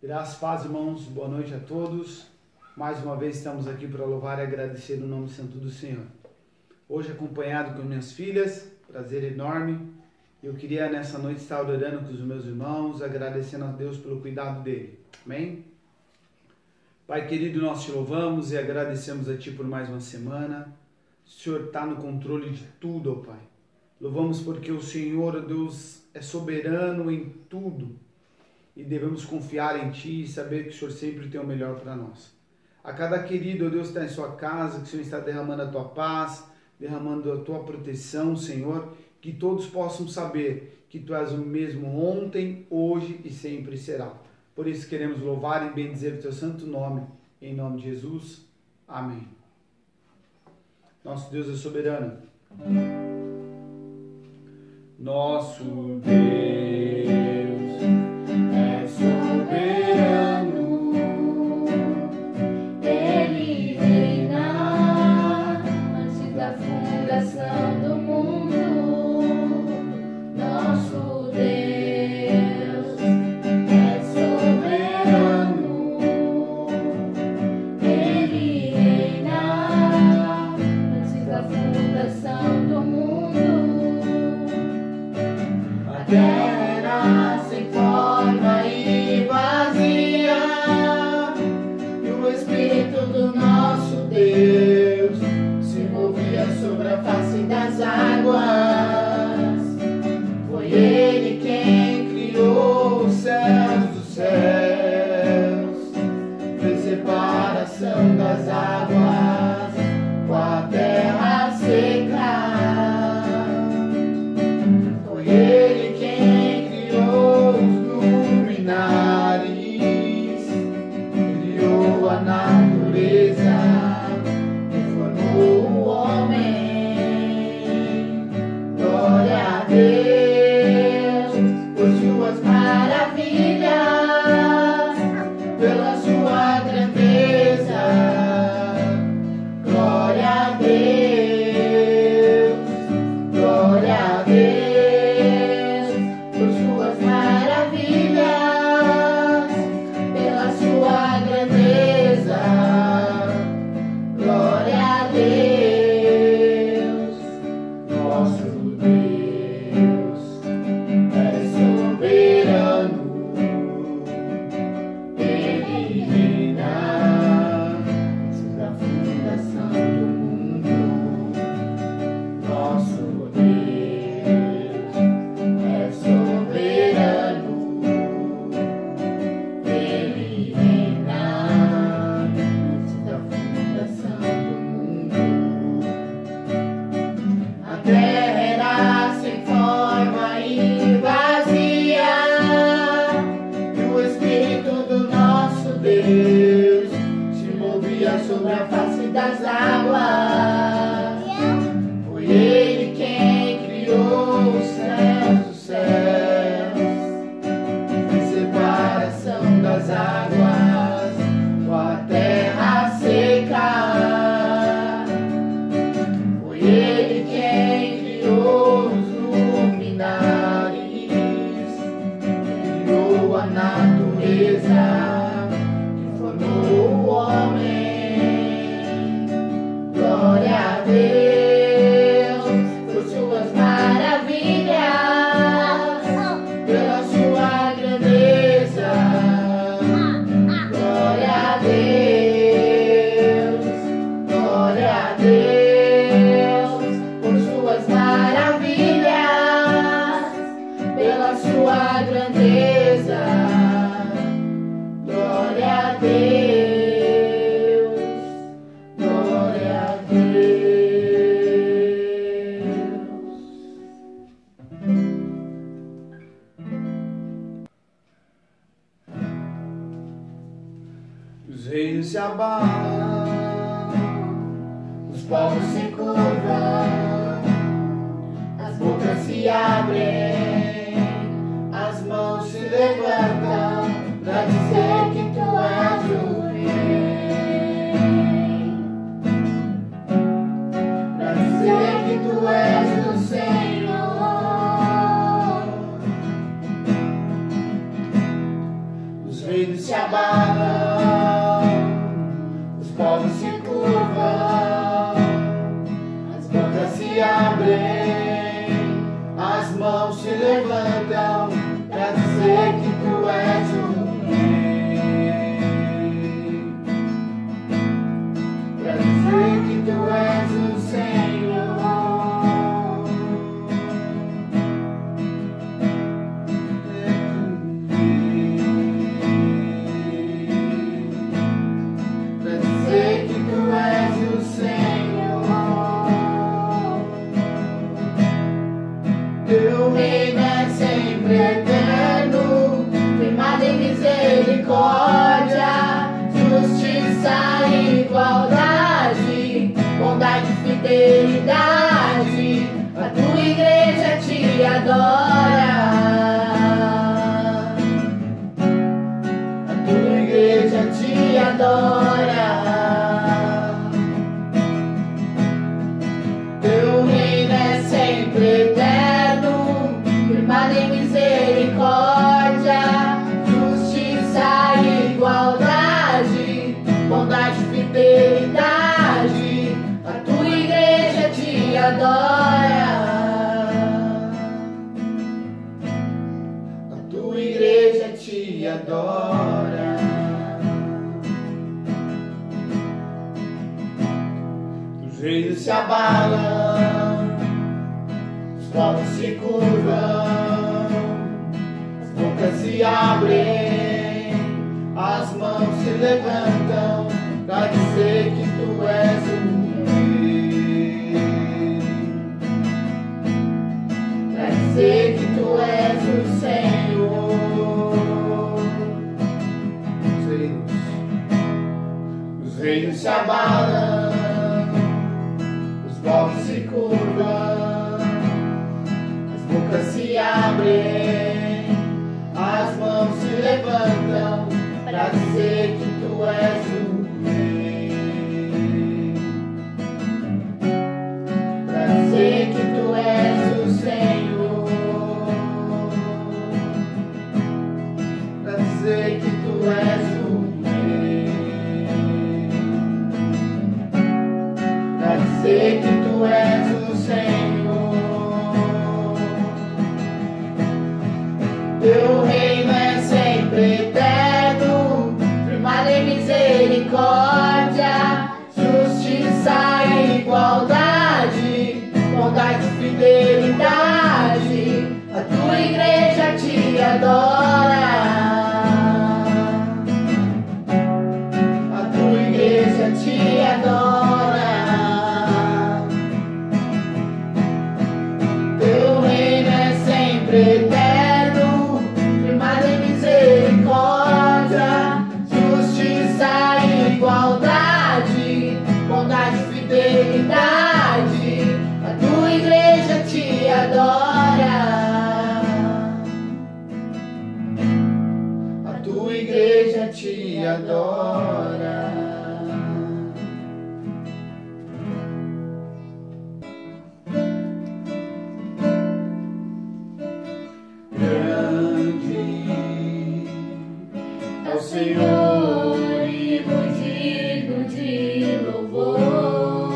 Graças, paz, irmãos, boa noite a todos. Mais uma vez estamos aqui para louvar e agradecer o nome santo do Senhor. Hoje acompanhado com minhas filhas, prazer enorme. Eu queria nessa noite estar orando com os meus irmãos, agradecendo a Deus pelo cuidado dele. Amém? Pai querido, nós te louvamos e agradecemos a Ti por mais uma semana. O Senhor está no controle de tudo, ó Pai. Louvamos porque o Senhor, ó Deus, é soberano em tudo. E devemos confiar em Ti e saber que o Senhor sempre tem o melhor para nós. A cada querido, ó Deus, que está em sua casa, que o Senhor está derramando a Tua paz, derramando a Tua proteção, Senhor, que todos possam saber que Tu és o mesmo ontem, hoje e sempre será. Por isso queremos louvar e bendizer o Teu santo nome, em nome de Jesus. Amém. Nosso Deus é soberano. Nosso Deus é soberano, Ele reina antes da fundação do mundo. Nosso Deus é soberano, Ele reina antes da fundação do mundo. A terra sem forma e vazia, e o Espírito do nosso Deus se movia sobre a face das águas. Foi Ele quem criou os céus dos céus, fez separação das águas com a terra seca. Foi Ele quem criou os luminares, criou a natureza e formou o homem. Glória a Deus por suas maravilhas, pela sua grandeza. Glória a Deus, glória a Deus por suas maravilhas, pela sua grandeza. Glória a Deus. Nosso Deus é soberano, Ele reina antes da fundação do mundo. Nosso Deus é soberano, Ele reina antes da fundação do mundo. A terra era sem forma e vazia, e o Espírito do nosso Deus se movia sobre a face das águas. Foi Ele quem criou os céus dos céus, fez separação das águas com a terra seca. Foi Ele quem criou os luminares, criou a natureza que formou o homem. Glória a Deus por suas maravilhas, pela sua grandeza. Glória a Deus, glória a Deus por suas maravilhas, pela sua grandeza. Glória a Deus, glória a Deus. Os reinos se abalam, os povos se curvam, as bocas se abrem, as mãos se levantam para dizer que Tu és o Rei, para dizer que Tu és o Senhor. Os reinos se abalam, os povos se curvam, as bocas se abrem, as mãos se levantam para dizer que tu és o Rei, para dizer que tu és o Senhor, para dizer que tu és o Senhor. Teu reino é sempre eterno, firmado em misericórdia, justiça e igualdade, bondade e fidelidade. A tua igreja te adora, a tua igreja te adora. Teu reino é sempre eterno, firmado em misericórdia, justiça e igualdade, bondade e fidelidade. A tua igreja te adora, a tua igreja te adora. Os reinos se abalam, os povos se curvam, as bocas se abrem, as mãos se levantam para dizer que tu és o Rei, para dizer que tu és o Senhor. Os reinos se abalam, os povos se curvam, as bocas se abrem, as mãos se levantam para dizer que tu és o Rei, para dizer que tu és o Senhor, para dizer que tu és o Rei, para dizer que tu és o Senhor. Teu reino é sempre eterno, firmado em misericórdia, justiça e igualdade, bondade e fidelidade. A tua igreja te adora, a tua igreja te adora. Teu reino é sempre eterno, firmado em misericórdia, justiça e igualdade, bondade e fidelidade. A tua igreja te adora, a tua igreja te adora. Grande é o Senhor e muito digno de louvor,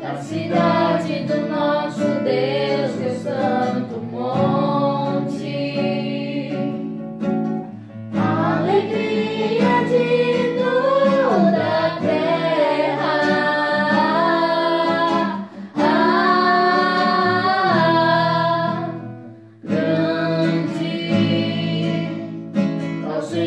na cidade do nosso Deus, teu santo monte, a alegria de toda a terra. Grande é o Senhor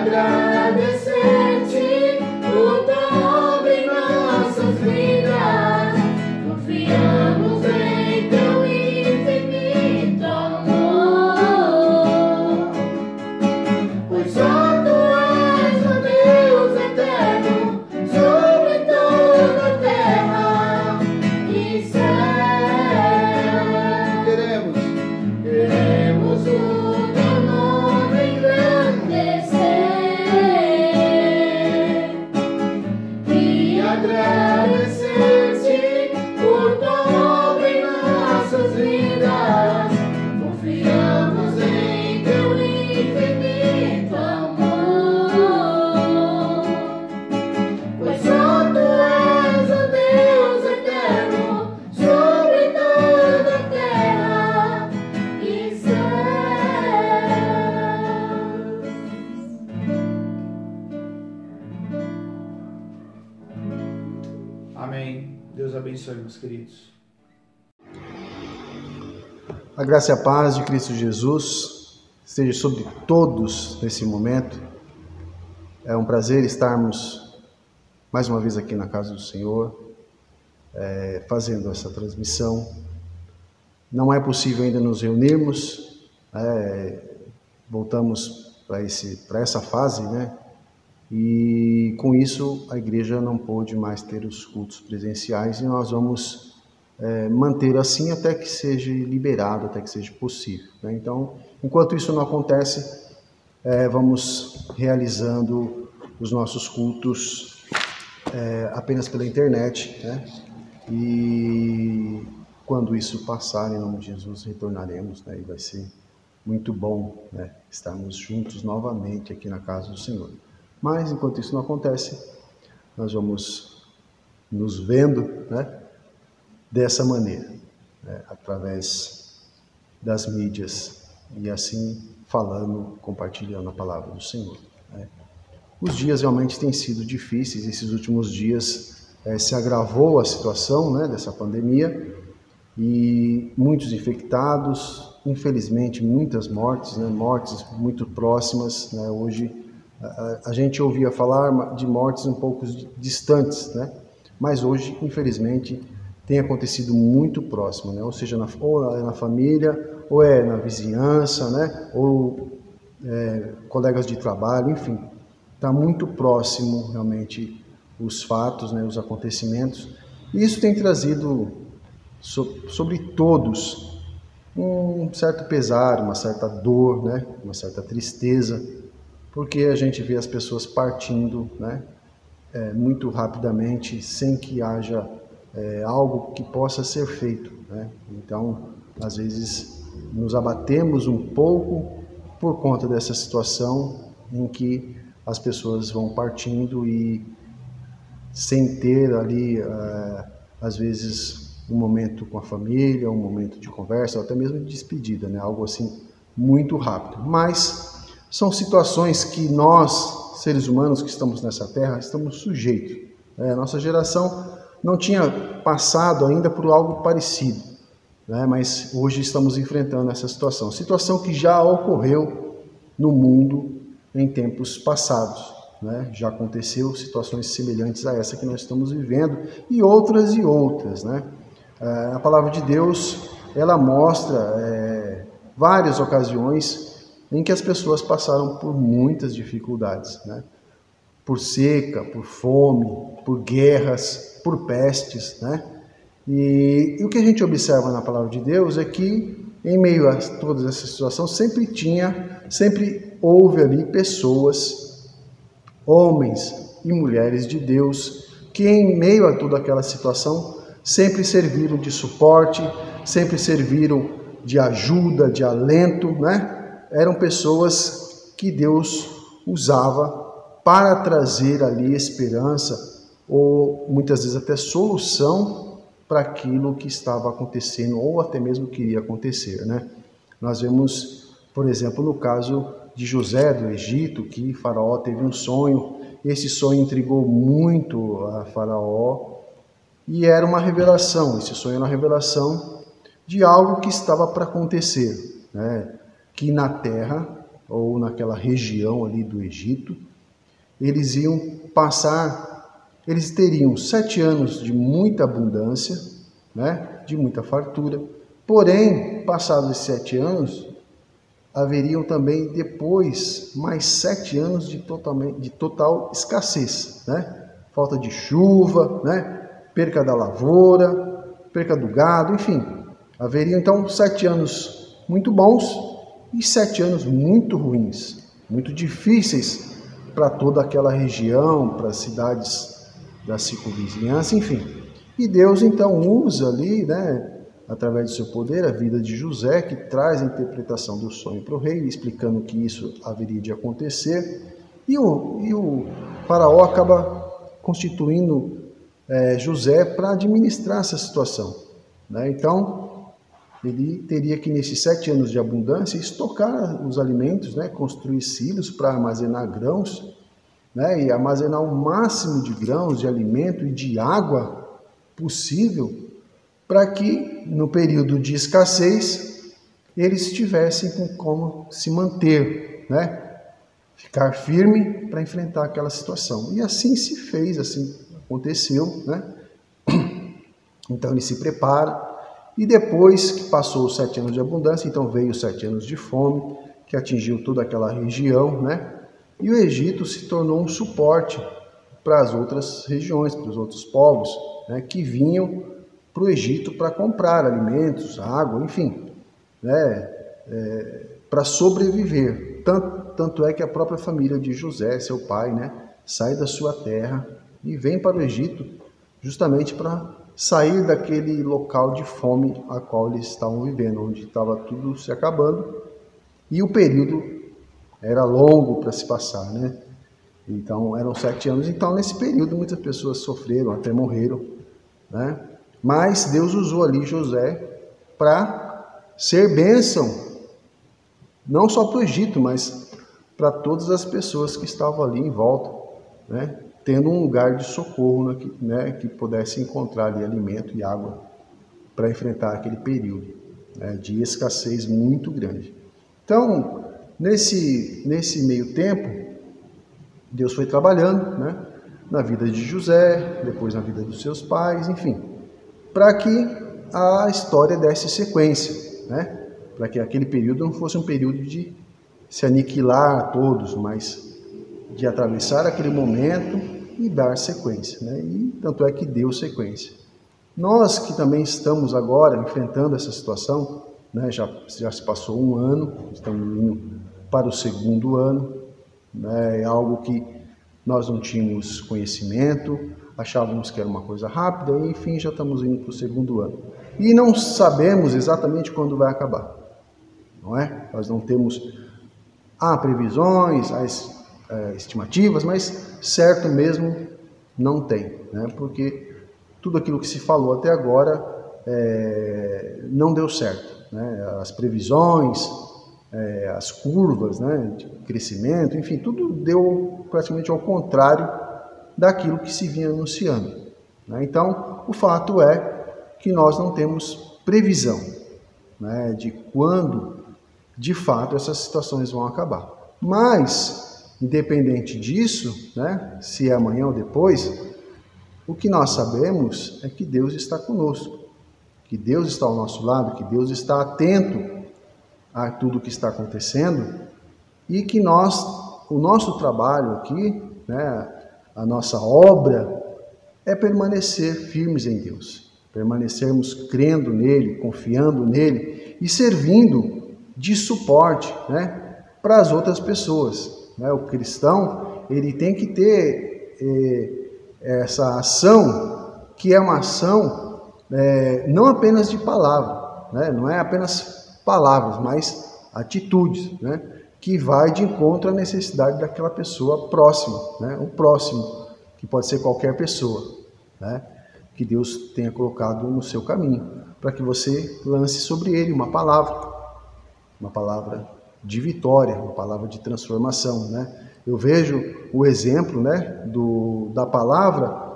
agradecer-te por tua obra em nossas vidas. Confiamos em teu infinito amor, pois só tu és o Deus eterno sobre toda a terra e céu. Queremos o teu nome engrandecer e agradecer-te por tua obra em nossas vidas. Confiamos em teu infinito amor, pois só tu és o Deus eterno sobre toda a terra e céus. Amém. Deus abençoe, meus queridos. A graça e a paz de Cristo Jesus esteja sobre todos nesse momento. É um prazer estarmos mais uma vez aqui na casa do Senhor, fazendo essa transmissão. Não é possível ainda nos reunirmos, voltamos para essa fase, né? E com isso a igreja não pôde mais ter os cultos presenciais e nós vamos manter assim até que seja liberado, até que seja possível, né? Então, enquanto isso não acontece, vamos realizando os nossos cultos apenas pela internet, né? E quando isso passar, em nome de Jesus, retornaremos, né? E vai ser muito bom, né, estarmos juntos novamente aqui na casa do Senhor. Mas, enquanto isso não acontece, nós vamos nos vendo, né, dessa maneira, né, através das mídias, e assim falando, compartilhando a palavra do Senhor, né. Os dias realmente têm sido difíceis. Esses últimos dias se agravou a situação, né, dessa pandemia, e muitos infectados, infelizmente muitas mortes, né, mortes muito próximas, né. Hoje a gente ouvia falar de mortes um pouco distantes, né? Mas hoje, infelizmente, tem acontecido muito próximo, né? Ou seja, ou é na família, ou é na vizinhança, né? Ou colegas de trabalho, enfim. Está muito próximo, realmente, os fatos, né? Os acontecimentos. E isso tem trazido sobre todos um certo pesar, uma certa dor, né? Uma certa tristeza, porque a gente vê as pessoas partindo, né, muito rapidamente, sem que haja algo que possa ser feito, né? Então, às vezes, nos abatemos um pouco por conta dessa situação em que as pessoas vão partindo e sem ter ali, às vezes, um momento com a família, um momento de conversa, ou até mesmo de despedida, né? Algo assim muito rápido. Mas são situações que nós, seres humanos que estamos nessa terra, estamos sujeitos. Nossa geração não tinha passado ainda por algo parecido, né? Mas hoje estamos enfrentando essa situação. Situação que já ocorreu no mundo em tempos passados, né? Já aconteceu situações semelhantes a essa que nós estamos vivendo e outras, né? A palavra de Deus, ela mostra várias ocasiões em que as pessoas passaram por muitas dificuldades, né? Por seca, por fome, por guerras, por pestes, né? E o que a gente observa na palavra de Deus é que, em meio a todas essas situações, sempre houve ali pessoas, homens e mulheres de Deus, que em meio a toda aquela situação, sempre serviram de suporte, sempre serviram de ajuda, de alento, né? Eram pessoas que Deus usava para trazer ali esperança ou muitas vezes até solução para aquilo que estava acontecendo ou até mesmo que iria acontecer, né? Nós vemos, por exemplo, no caso de José do Egito, que Faraó teve um sonho, esse sonho intrigou muito a Faraó e era uma revelação, esse sonho era uma revelação de algo que estava para acontecer, né? Que na terra, ou naquela região ali do Egito, eles teriam 7 anos de muita abundância, né, de muita fartura. Porém, passados esses 7 anos, haveriam também depois mais 7 anos de total escassez, né? Falta de chuva, né? Perca da lavoura, perca do gado, enfim. Haveriam então 7 anos muito bons e 7 anos muito ruins, muito difíceis para toda aquela região, para as cidades da circunvizinhança, enfim. E Deus então usa ali, né, através do seu poder, a vida de José, que traz a interpretação do sonho para o rei, explicando que isso haveria de acontecer. E o faraó acaba constituindo José para administrar essa situação, né? Então, ele teria que, nesses 7 anos de abundância, estocar os alimentos, né? Construir silos para armazenar grãos, né? E armazenar o máximo de grãos, de alimento e de água possível, para que, no período de escassez, eles tivessem com como se manter, né? Ficar firme para enfrentar aquela situação. E assim se fez, assim aconteceu, né? Então ele se prepara, e depois que passou os 7 anos de abundância, então veio os 7 anos de fome, que atingiu toda aquela região, né? E o Egito se tornou um suporte para as outras regiões, para os outros povos, né? Que vinham para o Egito para comprar alimentos, água, enfim, né, para sobreviver. Tanto é que a própria família de José, seu pai, né, sai da sua terra e vem para o Egito justamente para sair daquele local de fome a qual eles estavam vivendo, onde estava tudo se acabando e o período era longo para se passar, né? Então eram 7 anos. Então nesse período muitas pessoas sofreram, até morreram, né? Mas Deus usou ali José para ser bênção, não só para o Egito, mas para todas as pessoas que estavam ali em volta, né? Tendo um lugar de socorro, né? Que pudesse encontrar ali alimento e água para enfrentar aquele período, né? De escassez muito grande. Então, nesse meio tempo, Deus foi trabalhando, né? Na vida de José, depois na vida dos seus pais, enfim, para que a história desse sequência, né? Para que aquele período não fosse um período de se aniquilar a todos, mas de atravessar aquele momento e dar sequência, né? E tanto é que deu sequência. Nós que também estamos agora enfrentando essa situação, né? Já se passou um ano, estamos indo para o 2º ano, né? É algo que nós não tínhamos conhecimento, achávamos que era uma coisa rápida, e enfim, já estamos indo para o 2º ano. E não sabemos exatamente quando vai acabar, não é? Nós não temos previsões, estimativas, mas certo mesmo não tem, né? Porque tudo aquilo que se falou até agora não deu certo, né? As previsões, as curvas, né, de crescimento, enfim, tudo deu praticamente ao contrário daquilo que se vinha anunciando, né? Então, o fato é que nós não temos previsão, né, de quando, de fato, essas situações vão acabar. Mas, independente disso, né, se é amanhã ou depois, o que nós sabemos é que Deus está conosco, que Deus está ao nosso lado, que Deus está atento a tudo o que está acontecendo e que o nosso trabalho aqui, né, a nossa obra é permanecer firmes em Deus, permanecermos crendo nele, confiando nele e servindo de suporte, né, para as outras pessoas, né? O cristão, ele tem que ter essa ação, que é uma ação não apenas de palavra, né? Não é apenas palavras, mas atitudes, né? Que vai de encontro à necessidade daquela pessoa próxima, né? O próximo, que pode ser qualquer pessoa, né? Que Deus tenha colocado no seu caminho, para que você lance sobre ele uma palavra de vitória, uma palavra de transformação, né? Eu vejo o exemplo, né, da palavra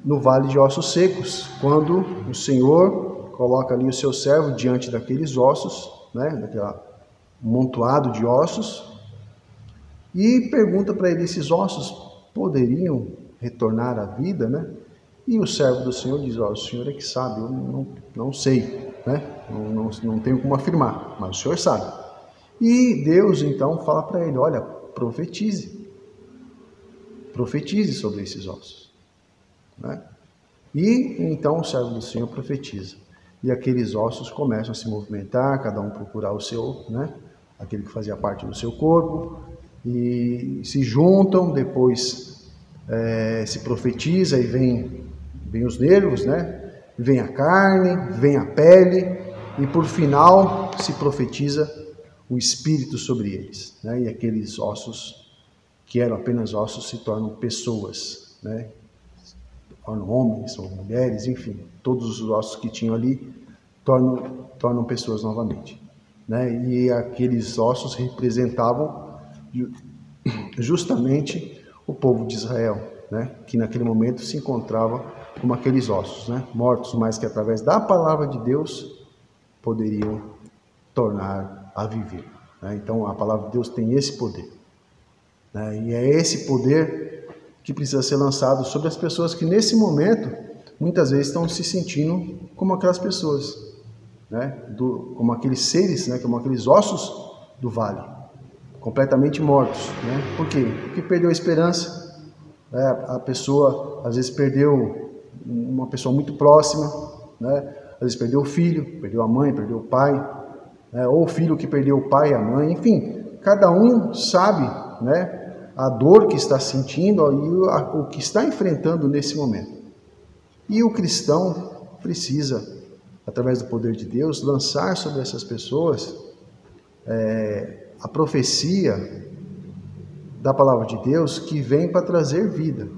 no vale de ossos secos, quando o Senhor coloca ali o seu servo diante daqueles ossos, né, daquele amontoado de ossos, e pergunta para ele, esses ossos poderiam retornar à vida, né? E o servo do Senhor diz, o Senhor é que sabe, eu não sei, né? Não tenho como afirmar, mas o Senhor sabe. E Deus então fala para ele, olha, profetize sobre esses ossos, né? E então o servo do Senhor profetiza. E aqueles ossos começam a se movimentar, cada um procurar o seu, né? Aquele que fazia parte do seu corpo, e se juntam, depois se profetiza e vem os nervos, né? Vem a carne, vem a pele, e por final se profetiza o Espírito sobre eles, né? E aqueles ossos, que eram apenas ossos, se tornam pessoas, né? Tornam homens ou mulheres, enfim, todos os ossos que tinham ali tornam pessoas novamente, né? E aqueles ossos representavam justamente o povo de Israel, né? Que naquele momento se encontrava como aqueles ossos, né? Mortos, mas que através da palavra de Deus poderiam tornar a viver, né? Então a palavra de Deus tem esse poder, né? E é esse poder que precisa ser lançado sobre as pessoas que nesse momento muitas vezes estão se sentindo como aquelas pessoas, né? Como aqueles seres, né? Como aqueles ossos do vale, completamente mortos, né? Por quê? Porque perdeu a esperança, né? A pessoa às vezes perdeu uma pessoa muito próxima, né? Às vezes perdeu o filho, perdeu a mãe, perdeu o pai, né? Ou o filho que perdeu o pai e a mãe, enfim, cada um sabe, né? A dor que está sentindo e o que está enfrentando nesse momento. E o cristão precisa, através do poder de Deus, lançar sobre essas pessoas a profecia da palavra de Deus, que vem para trazer vida,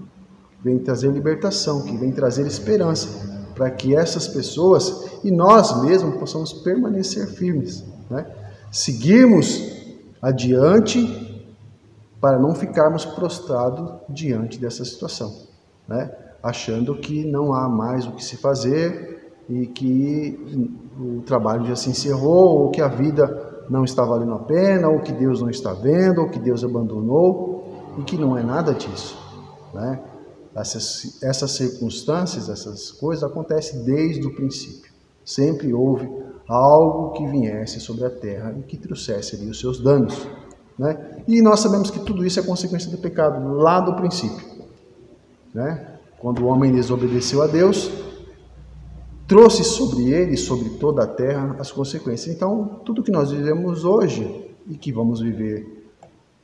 vem trazer libertação, que vem trazer esperança, para que essas pessoas e nós mesmos possamos permanecer firmes, né? Seguirmos adiante, para não ficarmos prostrados diante dessa situação, né? Achando que não há mais o que se fazer e que o trabalho já se encerrou, ou que a vida não está valendo a pena, ou que Deus não está vendo, ou que Deus abandonou, e que não é nada disso, né? Essas circunstâncias, essas coisas acontecem desde o princípio. Sempre houve algo que viesse sobre a terra e que trouxesse ali os seus danos, né? E nós sabemos que tudo isso é consequência do pecado lá do princípio, né? Quando o homem desobedeceu a Deus, trouxe sobre ele, sobre toda a terra, as consequências. Então, tudo que nós vivemos hoje e que vamos viver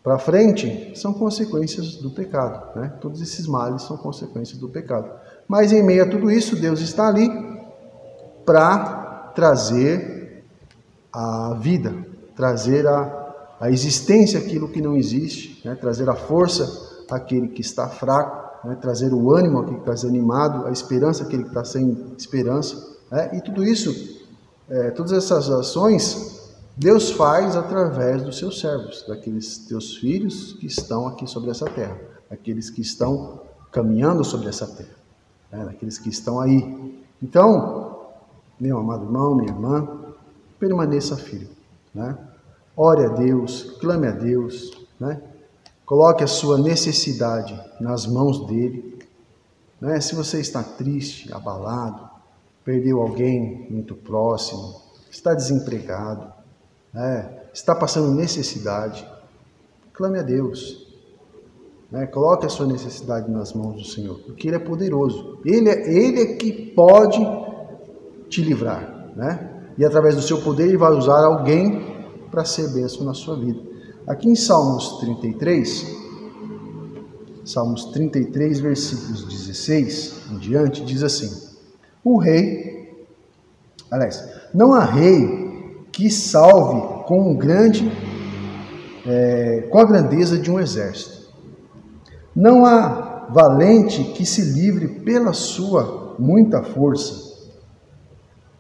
para frente são consequências do pecado, né? Todos esses males são consequências do pecado. Mas em meio a tudo isso, Deus está ali para trazer a vida, trazer a existência aquilo que não existe, né? Trazer a força àquele que está fraco, né? Trazer o ânimo àquele que está desanimado, a esperança àquele que está sem esperança, né? E tudo isso, todas essas ações, Deus faz através dos seus servos, daqueles teus filhos que estão aqui sobre essa terra, aqueles que estão caminhando sobre essa terra, né? Daqueles que estão aí. Então, meu amado irmão, minha irmã, permaneça firme, né? Ore a Deus, clame a Deus, né? Coloque a sua necessidade nas mãos dele, né? Se você está triste, abalado, perdeu alguém muito próximo, está desempregado, né? Está passando necessidade, clame a Deus, né? Coloque a sua necessidade nas mãos do Senhor, porque Ele é poderoso, Ele é que pode te livrar, né? E através do seu poder Ele vai usar alguém para ser bênção na sua vida. Aqui em Salmos 33, versículos 16 em diante, diz assim: não há rei que salve com a grandeza de um exército. Não há valente que se livre pela sua muita força.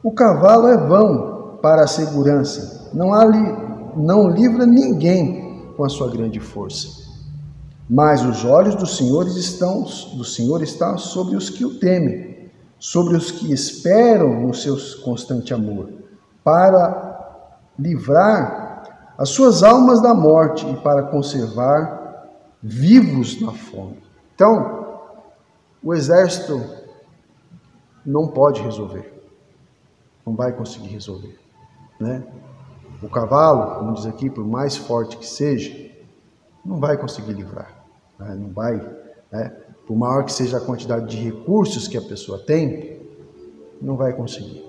O cavalo é vão para a segurança, não livra ninguém com a sua grande força. Mas os olhos do Senhor estão sobre os que o temem, sobre os que esperam no seu constante amor, para livrar as suas almas da morte e para conservar vivos na fome. Então, o exército não pode resolver, não vai conseguir resolver, né? O cavalo, como diz aqui, por mais forte que seja, não vai conseguir livrar, né? Não vai, né? Por maior que seja a quantidade de recursos que a pessoa tem, não vai conseguir.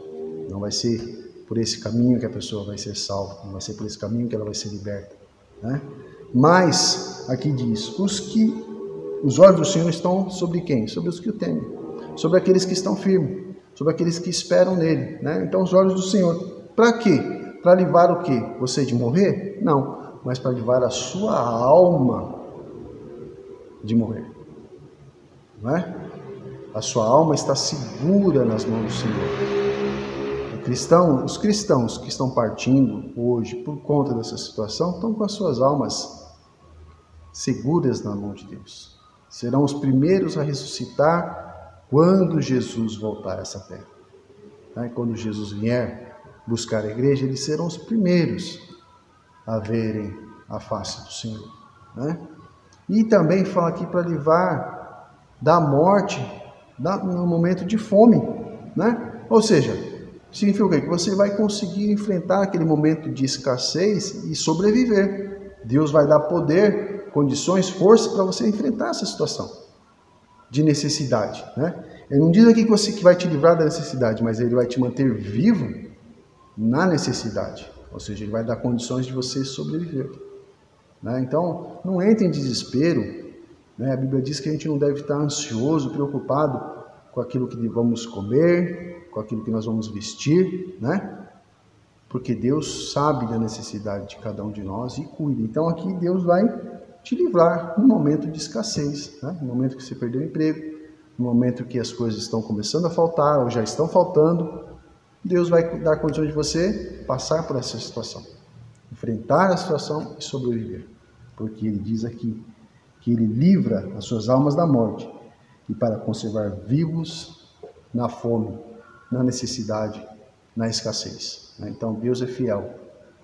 Não vai ser por esse caminho que a pessoa vai ser salva, não vai ser por esse caminho que ela vai ser liberta, né? Mas, aqui diz, os olhos do Senhor estão sobre quem? Sobre os que o temem, sobre aqueles que estão firmes, sobre aqueles que esperam nele, né? Então, os olhos do Senhor, para quê? Para livrar o quê? Você de morrer? Não, mas para livrar a sua alma de morrer, não é? A sua alma está segura nas mãos do Senhor. Os cristãos que estão partindo hoje por conta dessa situação estão com as suas almas seguras na mão de Deus. Serão os primeiros a ressuscitar quando Jesus voltar a essa terra. Quando Jesus vier buscar a igreja, eles serão os primeiros a verem a face do Senhor, né? E também fala aqui para livrar da morte no momento de fome, né? Ou seja, significa o quê? Que você vai conseguir enfrentar aquele momento de escassez e sobreviver. Deus vai dar poder, condições, força para você enfrentar essa situação de necessidade, né? Ele não diz aqui que vai te livrar da necessidade, mas ele vai te manter vivo na necessidade. Ou seja, ele vai dar condições de você sobreviver, né? Então, não entre em desespero, né? A Bíblia diz que a gente não deve estar ansioso, preocupado com aquilo que vamos comer, com aquilo que nós vamos vestir, né? Porque Deus sabe da necessidade de cada um de nós e cuida. Então aqui Deus vai te livrar no momento de escassez, né? No momento que você perdeu o emprego, no momento que as coisas estão começando a faltar ou já estão faltando, Deus vai dar condições de você passar por essa situação, enfrentar a situação e sobreviver. Porque ele diz aqui que ele livra as suas almas da morte e para conservar vivos na fome, na necessidade, na escassez. Então Deus é fiel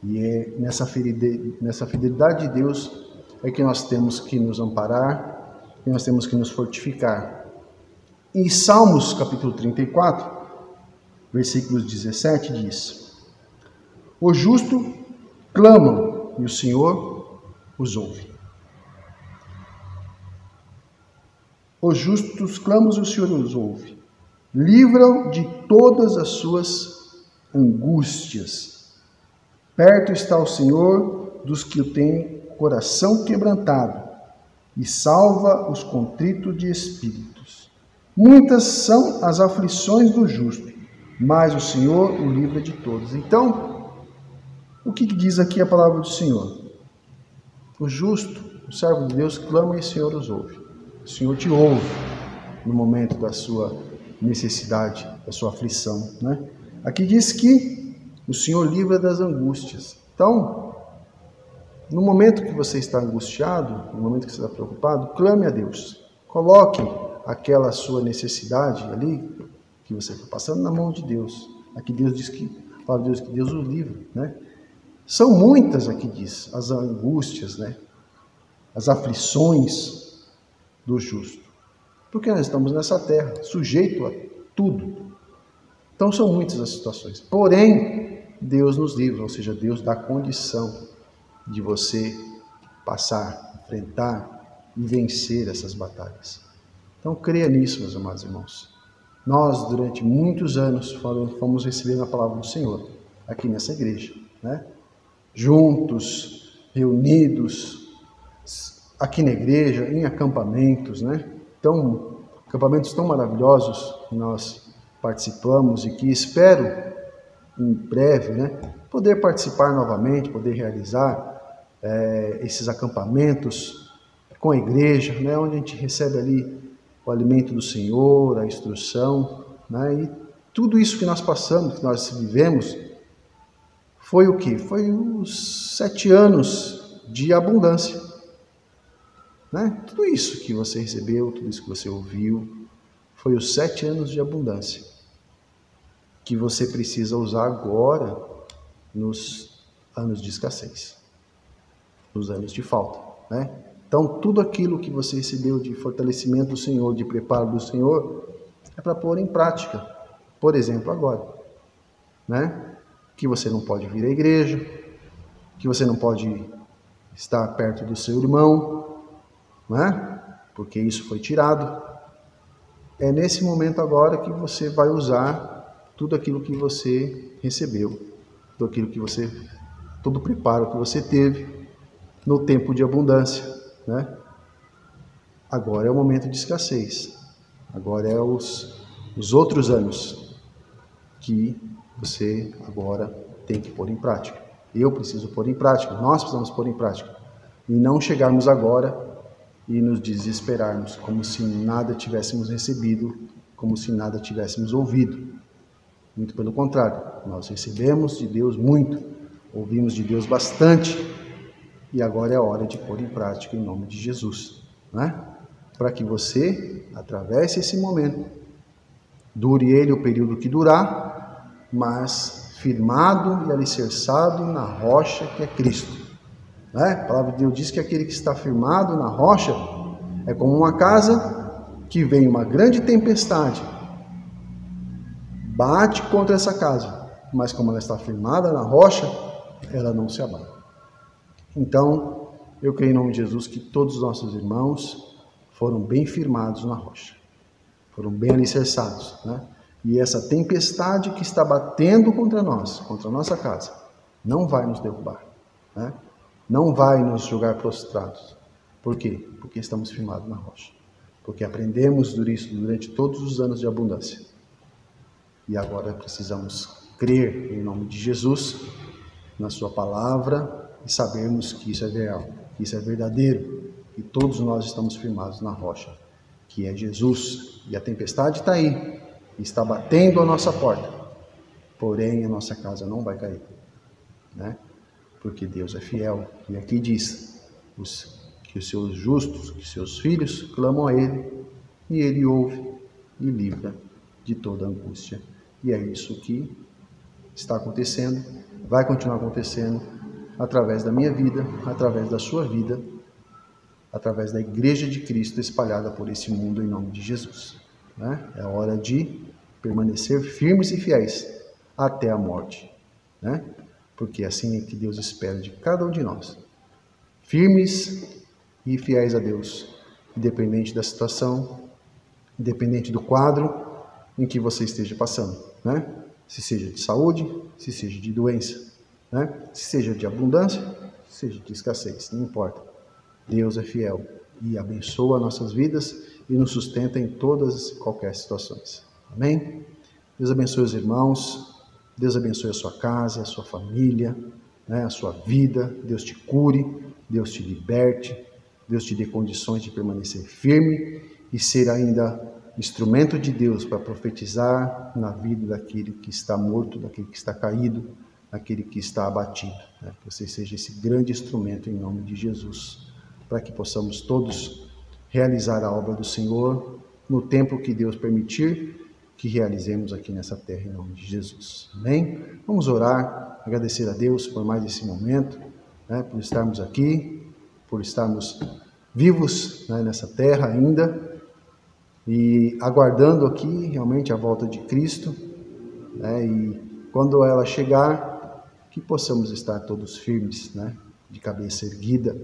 e é nessa fidelidade de Deus é que nós temos que nos amparar, que nós temos que nos fortificar. Em Salmos capítulo 34, versículos 17 diz: o justo clamam e o Senhor os ouve. Os justos clamam e o Senhor os ouve. Livram de todas as suas angústias. Perto está o Senhor dos que têm coração quebrantado e salva os contritos de espíritos. Muitas são as aflições do justo, mas o Senhor o livra de todas. Então, o que diz aqui a palavra do Senhor? O justo, o servo de Deus, clama e o Senhor os ouve. O Senhor te ouve no momento da sua necessidade, da sua aflição, né? Aqui diz que o Senhor livra das angústias. Então, no momento que você está angustiado, no momento que você está preocupado, clame a Deus. Coloque aquela sua necessidade ali, que você está passando, na mão de Deus. Aqui Deus diz que, a palavra de Deus, que Deus o livra, né? São muitas, aqui diz, as angústias, né? As aflições do justo. Porque nós estamos nessa terra, sujeito a tudo. Então são muitas as situações. Porém, Deus nos livra, ou seja, Deus dá condição de você passar, enfrentar e vencer essas batalhas. Então creia nisso, meus amados irmãos. Nós, durante muitos anos, fomos recebendo a palavra do Senhor aqui nessa igreja, né? Juntos, reunidos, aqui na igreja, em acampamentos, né? Então, acampamentos tão maravilhosos que nós participamos e que espero, em breve, né, poder participar novamente, poder realizar esses acampamentos com a igreja, né, onde a gente recebe ali o alimento do Senhor, a instrução, né, e tudo isso que nós passamos, que nós vivemos, foi o quê? Foi os 7 anos de abundância. Né? Tudo isso que você recebeu, tudo isso que você ouviu, foi os 7 anos de abundância que você precisa usar agora nos anos de escassez, nos anos de falta, né? Então, tudo aquilo que você recebeu de fortalecimento do Senhor, de preparo do Senhor, é para pôr em prática. Por exemplo, agora, né? Que você não pode vir à igreja, que você não pode estar perto do seu irmão, né? Porque isso foi tirado. É nesse momento agora que você vai usar tudo aquilo que você recebeu, tudo aquilo que você, todo o preparo que você teve no tempo de abundância, né? Agora é o momento de escassez. Agora é os outros anos que você agora tem que pôr em prática. Eu preciso pôr em prática, nós precisamos pôr em prática. E não chegarmos agora e nos desesperarmos, como se nada tivéssemos recebido, como se nada tivéssemos ouvido. Muito pelo contrário, nós recebemos de Deus muito, ouvimos de Deus bastante, e agora é a hora de pôr em prática em nome de Jesus, né? Para que você atravesse esse momento, dure ele o período que durar, mas firmado e alicerçado na rocha que é Cristo. A palavra de Deus diz que aquele que está firmado na rocha é como uma casa que vem uma grande tempestade, bate contra essa casa, mas como ela está firmada na rocha, ela não se abala. Então, eu creio em nome de Jesus que todos os nossos irmãos foram bem firmados na rocha, foram bem alicerçados, né? E essa tempestade que está batendo contra nós, contra a nossa casa, não vai nos derrubar, né? Não vai nos jogar prostrados. Por quê? Porque estamos firmados na rocha. Porque aprendemos durante todos os anos de abundância. E agora precisamos crer em nome de Jesus, na sua palavra, e sabermos que isso é real, que isso é verdadeiro, e todos nós estamos firmados na rocha, que é Jesus. E a tempestade está aí, está batendo a nossa porta, porém a nossa casa não vai cair, né? Porque Deus é fiel. E aqui diz que os seus justos, que seus filhos clamam a Ele, e Ele ouve e livra de toda angústia. E é isso que está acontecendo, vai continuar acontecendo através da minha vida, através da sua vida, através da Igreja de Cristo espalhada por esse mundo em nome de Jesus, né? É hora de permanecer firmes e fiéis até a morte, né? Porque assim é que Deus espera de cada um de nós. Firmes e fiéis a Deus, independente da situação, independente do quadro em que você esteja passando, né? Se seja de saúde, se seja de doença, né? Se seja de abundância, se seja de escassez, não importa. Deus é fiel e abençoa nossas vidas e nos sustenta em todas e qualquer situações. Amém? Deus abençoe os irmãos. Deus abençoe a sua casa, a sua família, né, a sua vida. Deus te cure, Deus te liberte, Deus te dê condições de permanecer firme e ser ainda instrumento de Deus para profetizar na vida daquele que está morto, daquele que está caído, daquele que está abatido. Né? Que você seja esse grande instrumento em nome de Jesus, para que possamos todos realizar a obra do Senhor no tempo que Deus permitir que realizemos aqui nessa terra em nome de Jesus. Amém? Vamos orar, agradecer a Deus por mais esse momento, né, por estarmos aqui, por estarmos vivos, né, nessa terra ainda e aguardando aqui realmente a volta de Cristo, né, e quando ela chegar, que possamos estar todos firmes, né, de cabeça erguida,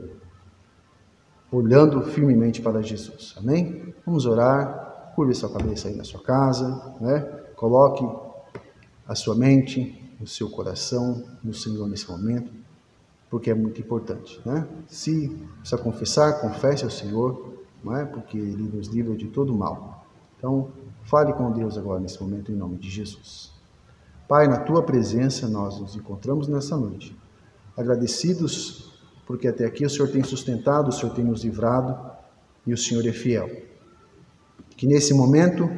olhando firmemente para Jesus. Amém? Vamos orar. Curve sua cabeça aí na sua casa, né? Coloque a sua mente, o seu coração no Senhor nesse momento, porque é muito importante, né? Se precisa confessar, confesse ao Senhor, não é? Porque Ele nos livra de todo mal. Então, fale com Deus agora nesse momento em nome de Jesus. Pai, na Tua presença nós nos encontramos nessa noite, agradecidos porque até aqui o Senhor tem sustentado, o Senhor tem nos livrado e o Senhor é fiel. Que nesse momento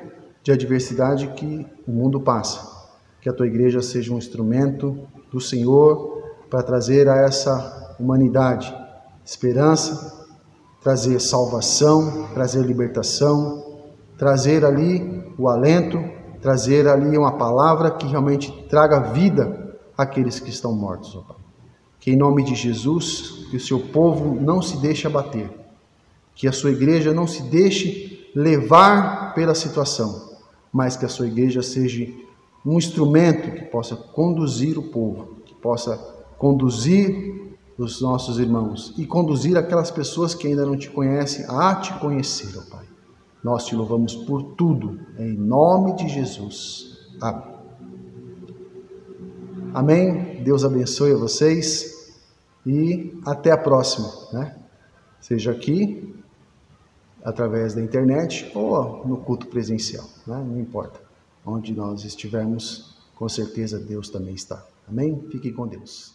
de adversidade que o mundo passa, que a Tua igreja seja um instrumento do Senhor para trazer a essa humanidade esperança, trazer salvação, trazer libertação, trazer ali o alento, trazer ali uma palavra que realmente traga vida àqueles que estão mortos, ó Pai. Que em nome de Jesus, que o Seu povo não se deixe abater, Que a sua igreja não se deixe levar pela situação, mas que a sua igreja seja um instrumento que possa conduzir o povo, que possa conduzir os nossos irmãos e conduzir aquelas pessoas que ainda não te conhecem a te conhecer, ó Pai. Nós te louvamos por tudo, em nome de Jesus. Amém. Amém. Deus abençoe a vocês e até a próxima, né? Seja aqui, através da internet ou no culto presencial, né? Não importa. Onde nós estivermos, com certeza Deus também está. Amém? Fiquem com Deus.